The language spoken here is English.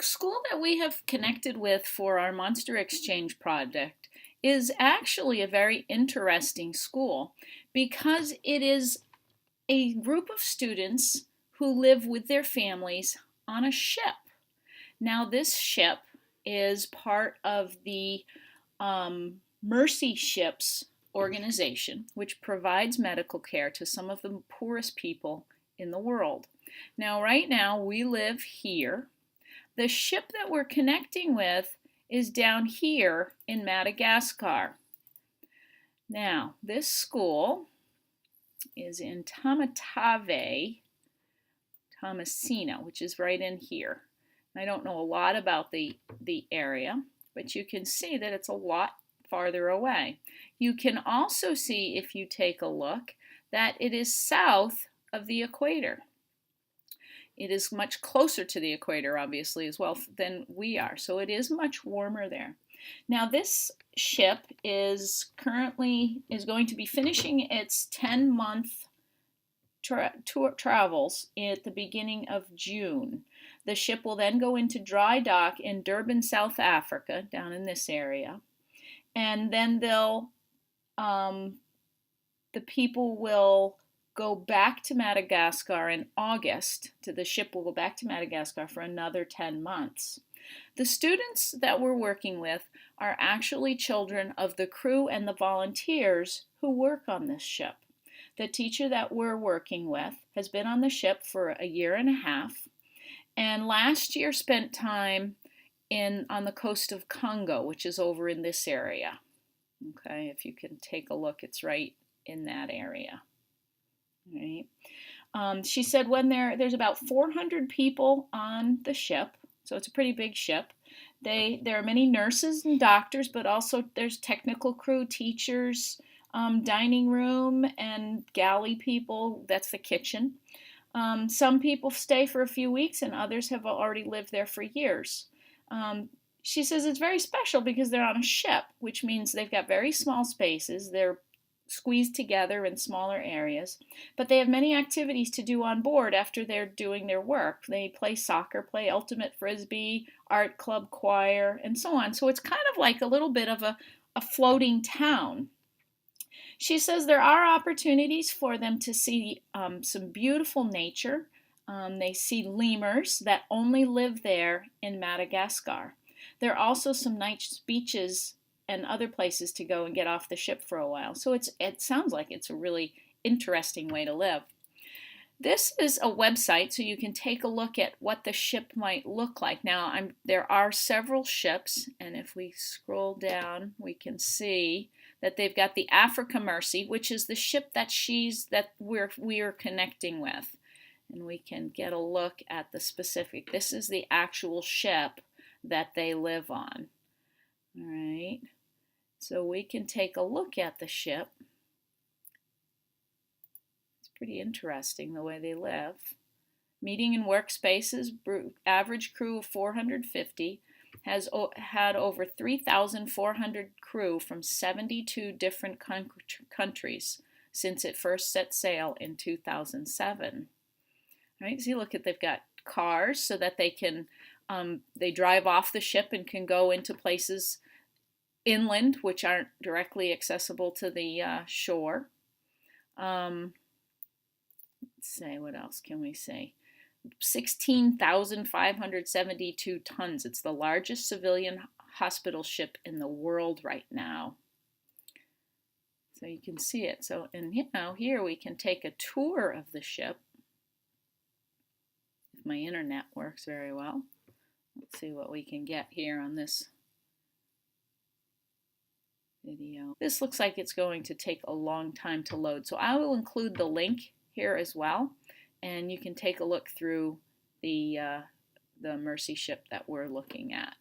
school that we have connected with for our Monster Exchange project is actually a very interesting school because it is a group of students who live with their families on a ship. Now, this ship is part of the Mercy Ships organization, which provides medical care to some of the poorest people in the world. Now, right now, we live here. The ship that we're connecting with is down here in Madagascar. Now, this school is in Tamatave, Tomasina, which is right in here. I don't know a lot about the area, but you can see that it's a lot farther away. You can also see, if you take a look, that it is south of the equator. It is much closer to the equator, obviously, as well than we are, so it is much warmer there. Now, this ship is going to be finishing its 10-month travels at the beginning of June. The ship will then go into dry dock in Durban, South Africa, down in this area, and then the people will go back to Madagascar in August. The ship will go back to Madagascar for another 10 months. The students that we're working with are actually children of the crew and the volunteers who work on this ship. The teacher that we're working with has been on the ship for a year and a half, and last year spent time on the coast of Congo, which is over in this area. Okay, if you can take a look, it's right in that area. Right. She said when there's about 400 people on the ship, so it's a pretty big ship. There are many nurses and doctors, but also there's technical crew, teachers, dining room, and galley people. That's the kitchen. Some people stay for a few weeks, and others have already lived there for years. She says it's very special because they're on a ship, which means they've got very small spaces. They're squeezed together in smaller areas, but they have many activities to do on board after they're doing their work. They play soccer, play ultimate frisbee, art club, choir, and so on. So it's kind of like a little bit of a floating town. She says there are opportunities for them to see some beautiful nature. They see lemurs that only live there in Madagascar. There are also some nice beaches and other places to go and get off the ship for a while. So it sounds like it's a really interesting way to live. This is a website, so you can take a look at what the ship might look like. Now, there are several ships, and if we scroll down, we can see that they've got the Africa Mercy, which is the ship that we're connecting with. And we can get a look at the specific. This is the actual ship that they live on. All right, so we can take a look at the ship. It's pretty interesting the way they live. Meeting and workspaces, average crew of 450, has had over 3,400 crew from 72 different countries since it first set sail in 2007. All right, see, look at, they've got cars so that they can they drive off the ship and can go into places inland which aren't directly accessible to the shore. Let's see, what else can we say? 16,572 tons. It's the largest civilian hospital ship in the world right now. So you can see it. So, and here we can take a tour of the ship. If my internet works very well. Let's see what we can get here on this video. This looks like it's going to take a long time to load, so I will include the link here as well, and you can take a look through the Mercy ship that we're looking at.